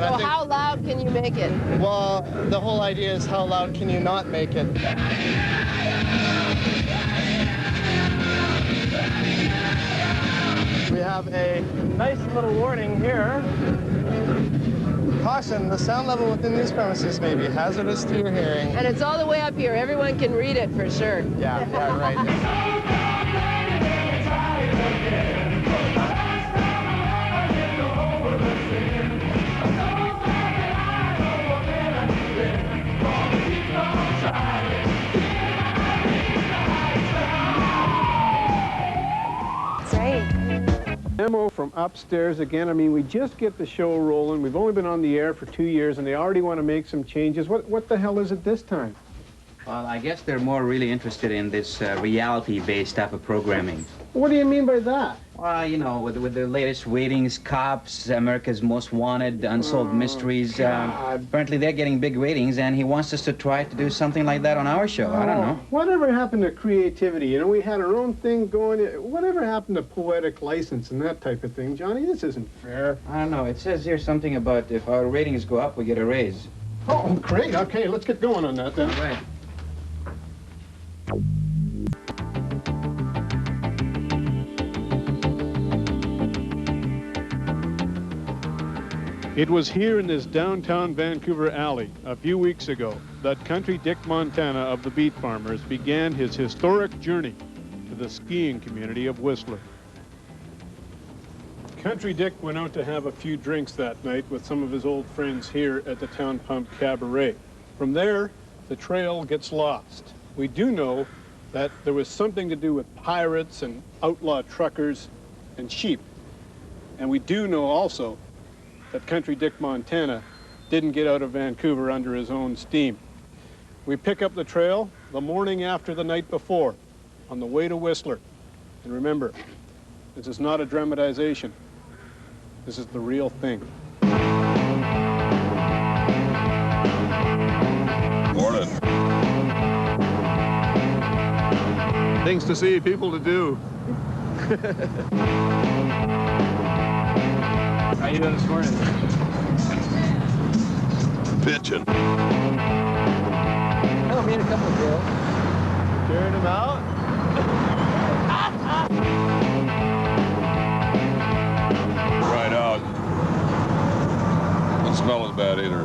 And So how loud can you make it? well, the whole idea is how loud can you not make it? We have a nice little warning here. Caution, the sound level within these premises may be hazardous to your hearing. And it's all the way up here. Everyone can read it for sure. Yeah, right. Memo from upstairs again. I mean, we just get the show rolling. We've only been on the air for 2 years, and they already want to make some changes. What the hell is it this time? Well, I guess they're more really interested in this reality-based type of programming. What do you mean by that? Well, you know, with the latest ratings, Cops, America's Most Wanted, Unsolved Mysteries, apparently they're getting big ratings, and he wants us to try to do something like that on our show. I don't know. Whatever happened to creativity? You know, we had our own thing going. Whatever happened to poetic license and that type of thing? Johnny, this isn't fair. I don't know. It says here something about if our ratings go up, we get a raise. Oh, great. Okay, let's get going on that then. All right. It was here in this downtown Vancouver alley a few weeks ago that Country Dick Montana of the Beet Farmers began his historic journey to the skiing community of Whistler. Country Dick went out to have a few drinks that night with some of his old friends here at the Town Pump Cabaret. From there, the trail gets lost. We do know that there was something to do with pirates and outlaw truckers and sheep. And we do know also that Country Dick Montana didn't get out of Vancouver under his own steam. We pick up the trail the morning after the night before, on the way to Whistler. And remember, this is not a dramatization. This is the real thing. Morning. Things to see, people to do. How you doing this morning? Bitchin'. Oh, me and a couple of girls. Carrying him out? Right out. Doesn't smell as bad either.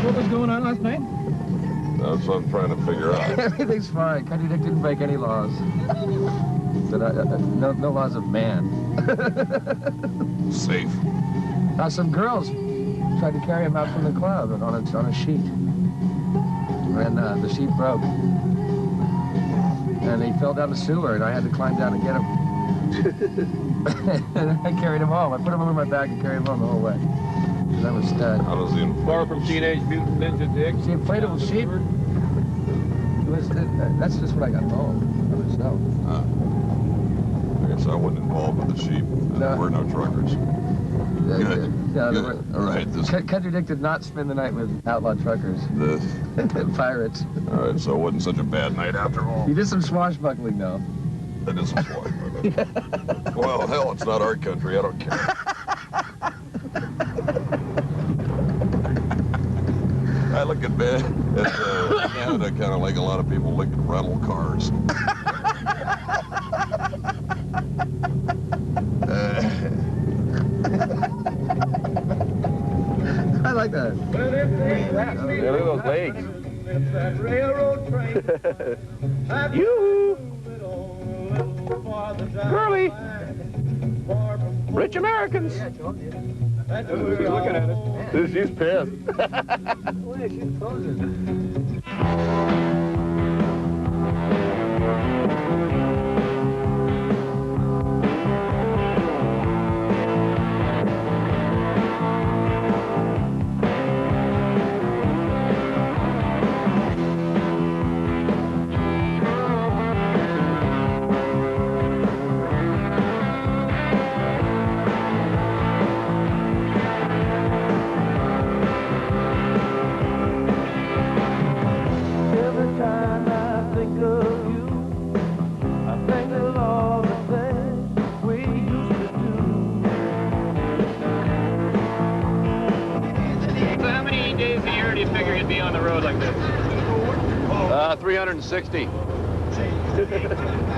What was going on last night? That's what I'm trying to figure out. Everything's fine. Country Dick didn't break any laws. No laws of man. Safe. Some girls tried to carry him out from the club on a sheet. And the sheet broke. And he fell down the sewer, and I had to climb down and get him. And I carried him home. I put him over my back and carried him home the whole way. That was How does the Far from Teenage Mutant Ninja Dick. See, inflatable sheep. That's just what I got home. I was I guess I wasn't involved with the sheep. There were no truckers. Good. Yeah, Good. All right. Country Dick did not spend the night with outlaw truckers. Pirates. All right, so it wasn't such a bad night after all. He did some swashbuckling, though. That is some swashbuckling. Well, hell, it's not our country. I don't care. I look at Canada kind of like a lot of people look at rental cars. I like that. Yeah, look at those legs. It's that railroad train. Yoo-hoo! Curly! Rich Americans! Look looking at it. She's pissed. She's closing. Every like this? 360.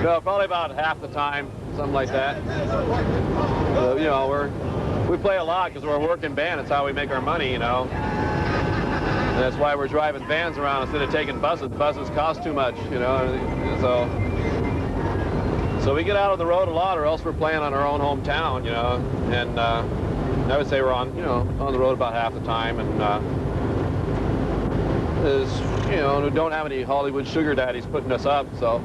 No, probably about half the time, something like that. You know, we play a lot because we're a working band. It's how we make our money, you know. And that's why we're driving vans around instead of taking buses. Buses cost too much, you know. So we get out on the road a lot, or else we're playing on our own hometown, you know. And I would say we're on the road about half the time. And you know, we don't have any Hollywood sugar daddies putting us up, so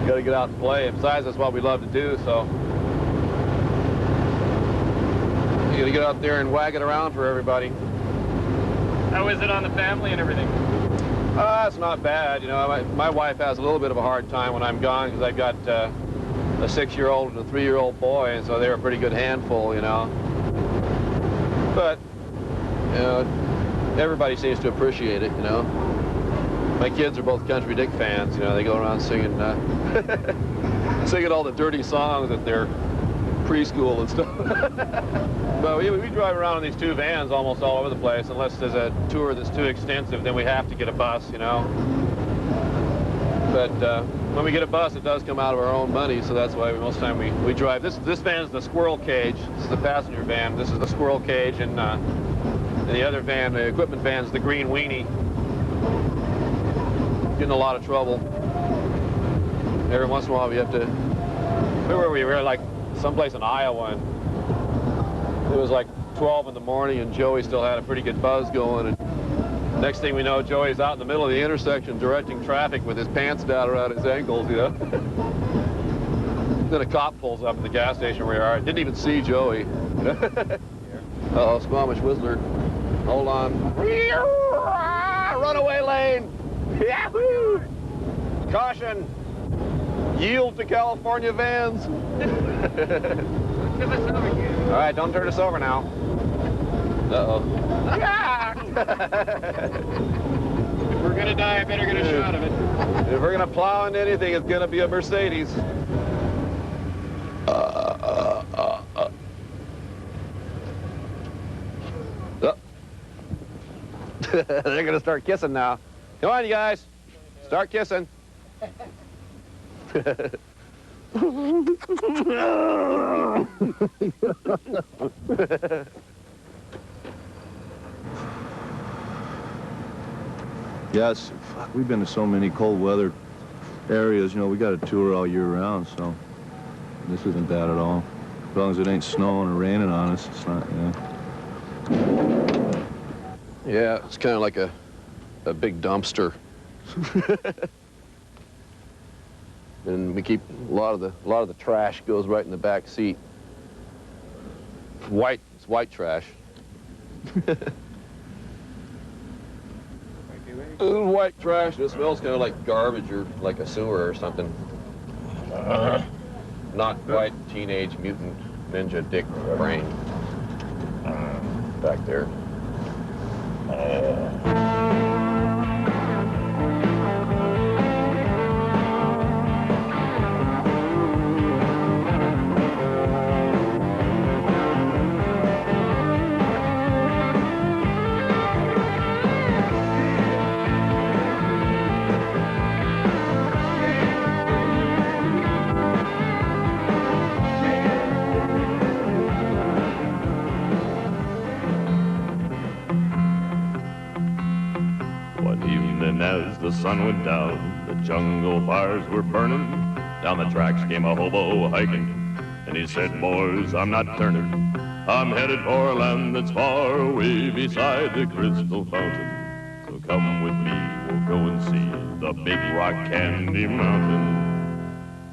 got to get out and play. And besides, that's what we love to do, so you got to get out there and wag it around for everybody. How is it on the family and everything? It's not bad, you know. My wife has a little bit of a hard time when I'm gone because I've got a 6-year-old and a 3-year-old boy, and so they're a pretty good handful, you know. But, you know, everybody seems to appreciate it, you know. My kids are both Country Dick fans, you know. They go around singing, singing all the dirty songs at their preschool and stuff. But we drive around in these 2 vans almost all over the place. Unless there's a tour that's too extensive, then we have to get a bus, you know. But when we get a bus, it does come out of our own money, so that's why most of the time we drive. This van's the Squirrel Cage. This is the passenger van. This is the Squirrel Cage, and the other van, the equipment van, is the Green Weenie. Getting a lot of trouble. Every once in a while we have to... Where were we? We were like someplace in Iowa, and it was like 12 in the morning, and Joey still had a pretty good buzz going. And next thing we know, Joey's out in the middle of the intersection directing traffic with his pants down around his ankles, you know. Then a cop pulls up at the gas station where we are. Didn't even see Joey. Uh-oh, Squamish Whistler. Hold on. Runaway lane. Yahoo! Caution. Yield to California vans. All right, don't turn us over now. Uh-oh. If we're gonna die, I better get a shot of it. If we're gonna plow into anything, it's gonna be a Mercedes. They're gonna start kissing now. Come on, you guys. Start kissing. Yes, fuck, we've been to so many cold weather areas, you know, we got a tour all year round, so this isn't bad at all. As long as it ain't snowing or raining on us, it's not, Yeah, it's kind of like a big dumpster. And we keep a lot of the trash goes right in the back seat. It's white trash. White trash. It smells kind of like garbage or like a sewer or something. Not quite Teenage Mutant Ninja Dick brain. Back there. As the sun went down, the jungle fires were burning. Down the tracks came a hobo hiking, and he said, boys, I'm not turning. I'm headed for a land that's far away beside the crystal fountain. So come with me, we'll go and see the Big Rock Candy Mountain.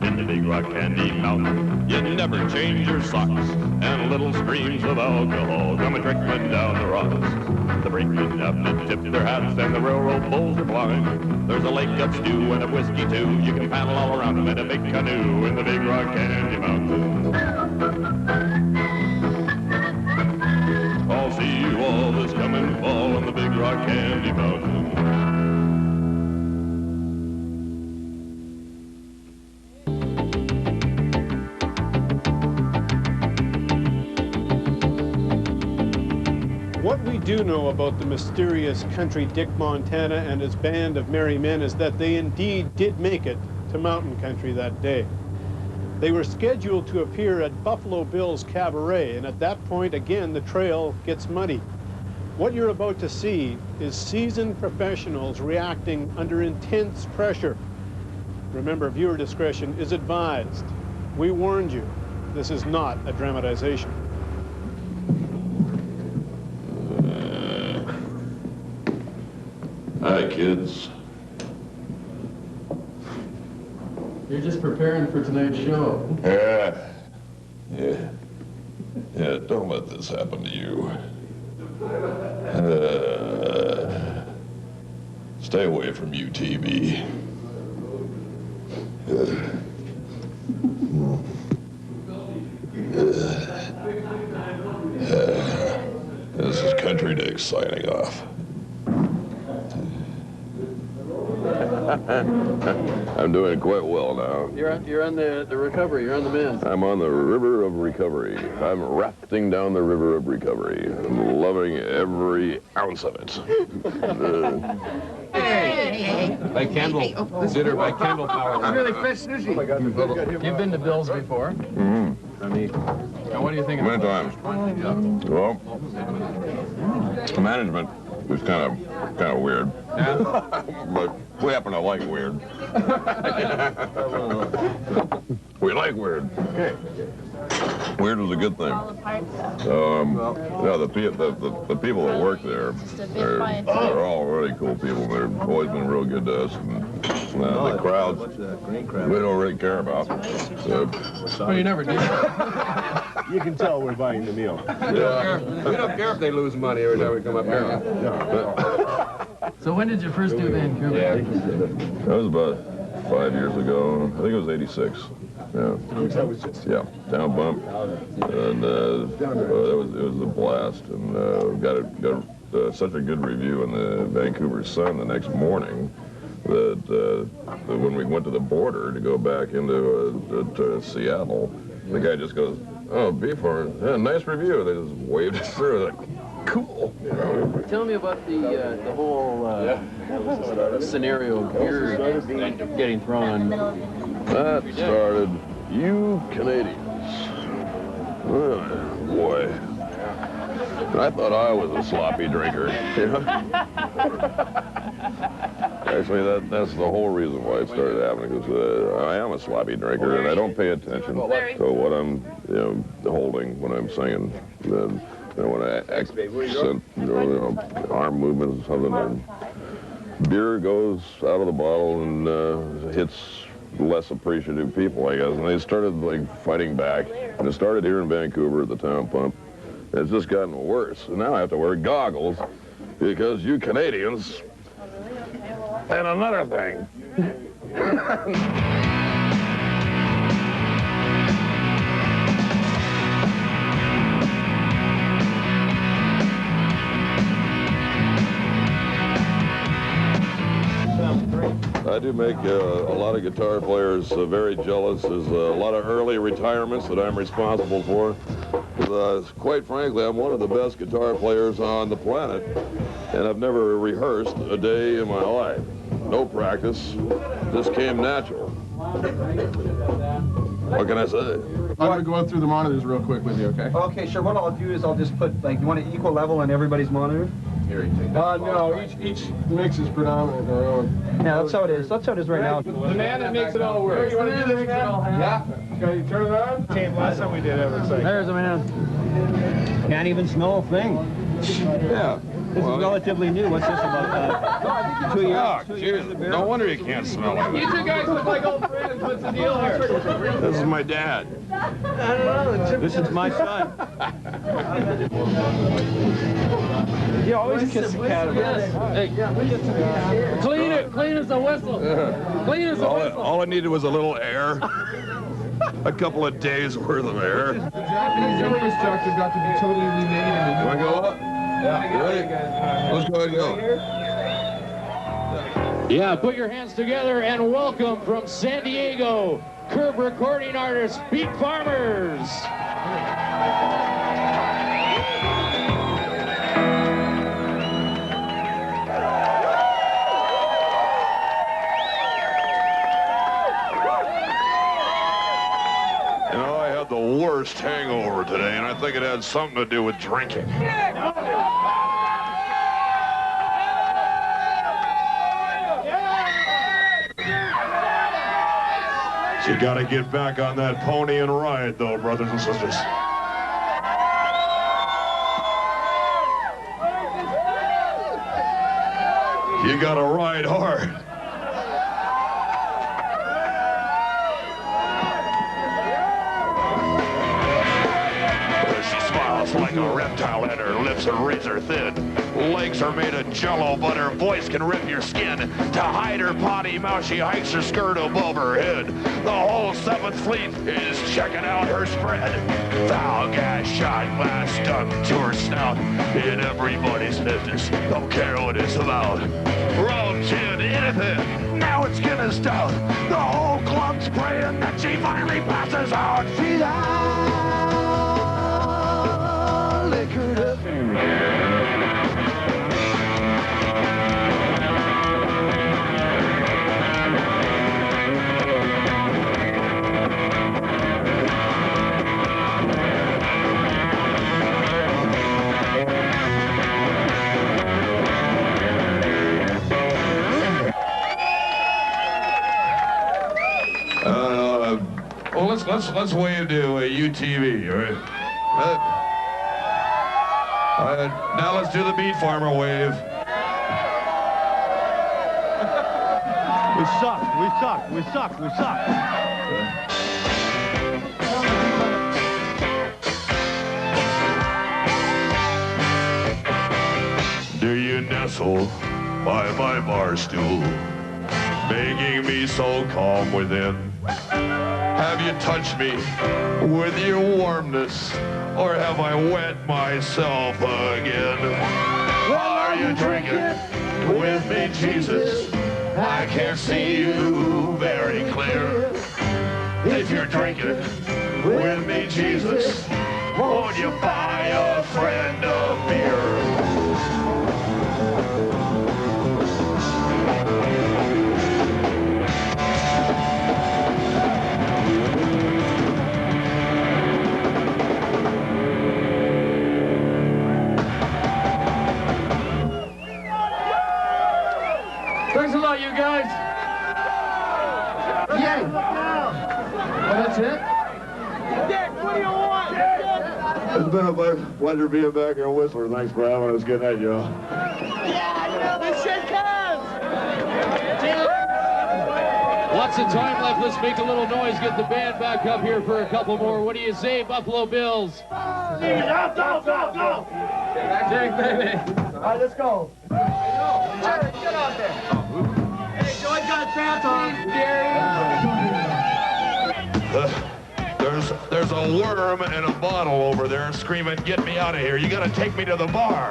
In the Big Rock Candy Mountain, you never change your socks, and little streams of alcohol come a-trickling down the rocks. The brakemen have to tip their hats, and the railroad bulls are blind. There's a lake of stew and a whiskey, too. You can paddle all around them in a big canoe in the Big Rock Candy Mountain. I'll see you all this coming fall in the Big Rock Candy Mountain. What we do know about the mysterious country Dick Montana and his band of merry men is that they indeed did make it to mountain country that day. They were scheduled to appear at Buffalo Bill's Cabaret, and at that point, again, the trail gets muddy. What you're about to see is seasoned professionals reacting under intense pressure. Remember, viewer discretion is advised. We warned you, this is not a dramatization. Hi, kids. You're just preparing for tonight's show. Yeah, don't let this happen to you. Stay away from UTV. This is Country Dick signing off. I'm doing quite well now. You're on the recovery. You're on the mend. I'm on the river of recovery. I'm rafting down the river of recovery. I'm loving every ounce of it. By candle. Dinner by candle power. It's really fresh sushi. Oh my God, you've been to Bill's before? Mm-hmm. Now, what do you think of Many times. Well, the management is kind of weird. Yeah? But we happen to like weird. We like weird. Okay. Weird is a good thing. The people that work there, they're all really cool people. They've always been real good to us. And the crowds, we don't really care about. So, Well, you never did. You can tell we're buying the meal. yeah. We don't care if they lose money every time we come up here. So when did you first do Vancouver? That was about 5 years ago. I think it was '86. Yeah. Yeah, Town Bump, and it was a blast, and got such a good review in the Vancouver Sun the next morning that when we went to the border to go back into Seattle, the guy just goes, "Oh, Beefheart, yeah, nice review." They just waved us through, like, cool. You know? Tell me about the whole scenario of beer getting thrown on. That started, you Canadians. Oh, boy. I thought I was a sloppy drinker. You know? Actually, that's the whole reason why it started happening, because I am a sloppy drinker, and I don't pay attention to what I'm holding when I'm singing. When I accent, arm movements or something, and beer goes out of the bottle and hits less appreciative people, I guess. And they started like fighting back. And it started here in Vancouver at the Town Pump. And it's just gotten worse. And now I have to wear goggles because you Canadians. And another thing. I do make a lot of guitar players very jealous. There's a lot of early retirements that I'm responsible for. Quite frankly, I'm one of the best guitar players on the planet, and I've never rehearsed a day in my life. No practice, just came natural. What can I say? I'm going to go through the monitors real quick with you, okay? Okay, sure. What I'll do is I'll just put, like, you want an equal level on everybody's monitor? No, each mix is predominant their own. Yeah, that's how it is. That's how it is right now. The man that makes it all work. You want to do this, man? Yeah. Okay, you turn it on? Last time we did it, looks like. There's a man. Can't even smell a thing. Yeah. This is relatively new. What's this about? 2 years? Oh, geez, no wonder you can't smell it. You two guys look like old friends. What's the deal here? This is my dad. This is my son. You always kiss the cat. Hey, clean it. Clean as a whistle. Clean as a whistle. All I needed was a little air. A couple of days worth of air. The Japanese infrastructure got to be totally remade. Want to go up? Yeah. Ready? Let's go ahead and go. Yeah, put your hands together and welcome from San Diego, Curb recording artist Beat Farmers. had the worst hangover today, and I think it had something to do with drinking. So you gotta get back on that pony and ride, though, brothers and sisters. You gotta ride hard. She smiles like a reptile and her lips are razor thin. Legs are made of jello, but her voice can rip your skin. To hide her potty mouth, she hikes her skirt above her head. The whole 7th Fleet is checking out her spread. Foul gas shot glass stuck to her snout. In everybody's business, don't care what it's about. Rum, gin, anything, now it's Guinness stout. The whole club's praying that she finally passes out. She's all liquored up. Let's wave to UTV, all right? Now let's do the Beat Farmer wave. We suck, we suck, we suck, we suck. Do you nestle by my bar stool, making me so calm within? Have you touched me with your warmness, or have I wet myself again? Are you drinking with me, Jesus? I can't see you very clear. If you're drinking with me, Jesus, won't you buy a friend a beer? Thanks a lot, you guys. Yay! Well, that's it? Dick, what do you want? It's been a pleasure being back here in Whistler. Thanks for having us. Good night, y'all. Yeah, let's shake hands. Lots of time left. Let's make a little noise. Get the band back up here for a couple more. What do you say, Buffalo Bills? Go, go, go, go. Jake, baby. All right, let's go. Jerry, get out there. Hey, Joy got fans on. There's a worm in a bottle over there screaming, "Get me out of here. You gotta take me to the bar."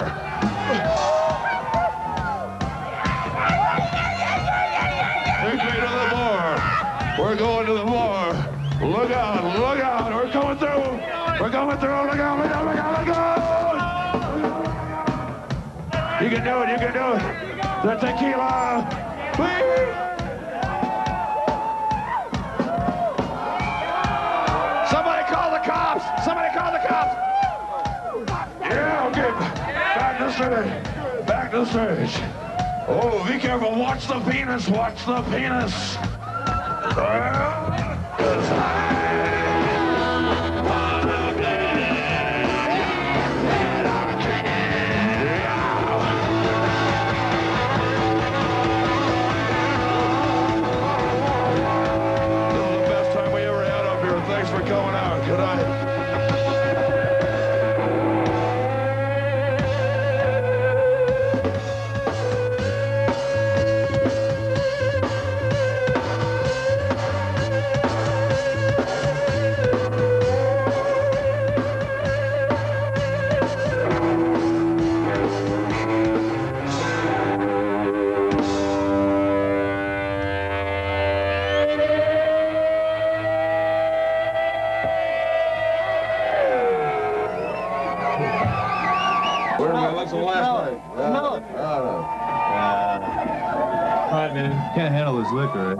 Take me to the bar. We're going to the bar. Look out, look out. We're coming through. We're coming through. Look out, look out, look out, look out. You can do it, you can do it. The tequila. Somebody call the cops. Somebody call the cops. Yeah, okay. Back to the stage. Back to the stage. Oh, be careful. Watch the penis. Watch the penis. Thanks for coming out. Good night. What's the last one? Smell it. All right, man. Can't handle this liquor, eh?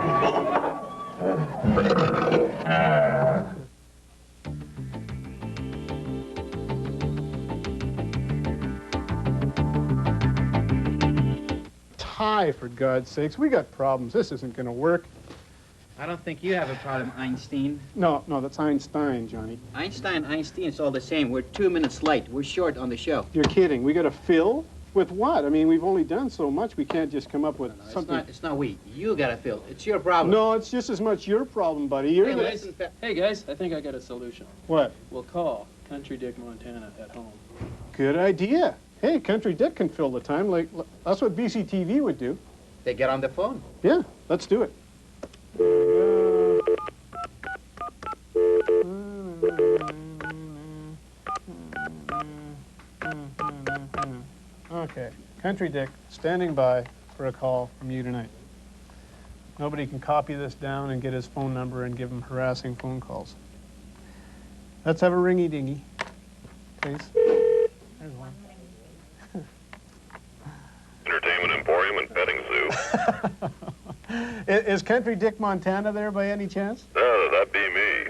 Hi, for God's sakes. We got problems. This isn't going to work. I don't think you have a problem, Einstein. No, that's Einstein, Johnny. Einstein, it's all the same. We're 2 minutes late. We're short on the show. You're kidding. We got to fill? With what? I mean, we've only done so much. We can't just come up with something. It's not we. You got to fill. It's your problem. No, it's just as much your problem, buddy. You're Hey, guys, I think I got a solution. What? We'll call Country Dick Montana at home. Good idea. Hey, Country Dick can fill the time. Like, that's what BCTV would do. They get on the phone. Yeah, let's do it. Okay, Country Dick, standing by for a call from you tonight. Nobody can copy this down and get his phone number and give him harassing phone calls. Let's have a ringy-dingy, please. There's one. Entertainment Emporium and Petting Zoo. Is Country Dick Montana there by any chance? No, that'd be me.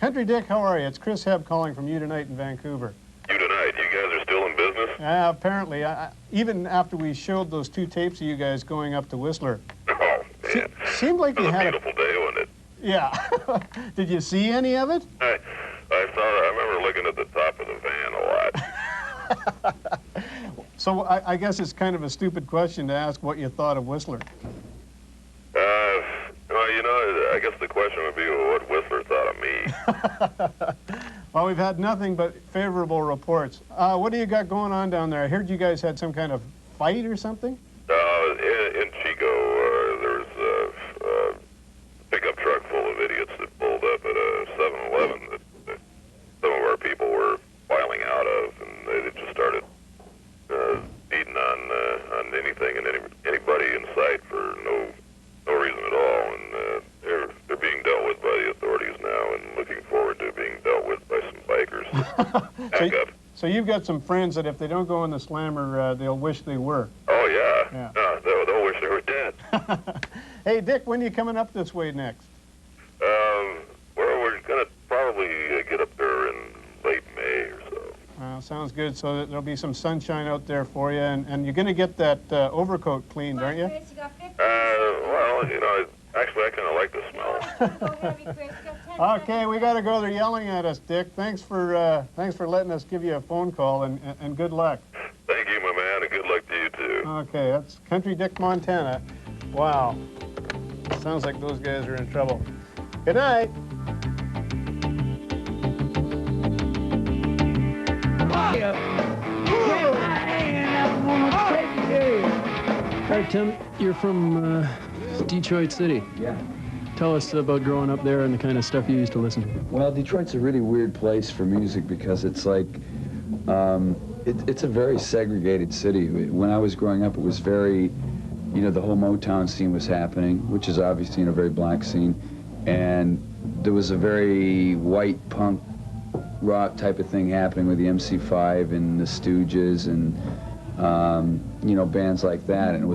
Country Dick, how are you? It's Chris Hebb calling from You Tonight in Vancouver. You Tonight, you guys are still in business? Apparently. Even after we showed those 2 tapes of you guys going up to Whistler. Oh, man. Seemed like you had a beautiful day, wasn't it? Yeah. Did you see any of it? I remember looking at the top of the van a lot. So I guess it's kind of a stupid question to ask what you thought of Whistler. Well, you know, I guess the question would be what Whistler thought of me. Well, we've had nothing but favorable reports. What do you got going on down there? I heard you guys had some kind of fight or something? In Chico, there was a pickup truck full of idiots that pulled up at a 7-Eleven that some of our people were filing out of, and they just started beating on anything and anybody in sight for no reason at all, and they're being dealt with by the authorities now, and looking forward to being dealt with by some bikers. So you've got some friends that if they don't go in the slammer, they'll wish they were. Oh yeah. They'll wish they were dead. Hey Dick, when are you coming up this way next? Well, we're gonna probably get up there in late May or so. Sounds good. So there'll be some sunshine out there for you, and you're going to get that overcoat cleaned, aren't you? Well, you know, actually, I kind of like the smell. Okay, we got to go. They're yelling at us, Dick. Thanks for letting us give you a phone call, and good luck. Thank you, my man, and good luck to you too. Okay, that's Country Dick Montana. Wow, sounds like those guys are in trouble. Good night. All right, Tim, you're from Detroit City. Yeah. Tell us about growing up there and the kind of stuff you used to listen to. Well, Detroit's a really weird place for music because it's like, it's a very segregated city. When I was growing up, it was very, you know, the whole Motown scene was happening, which is obviously a very black scene, and there was a very white punk rock type of thing happening with the MC5 and the Stooges and, you know, bands like that. And it was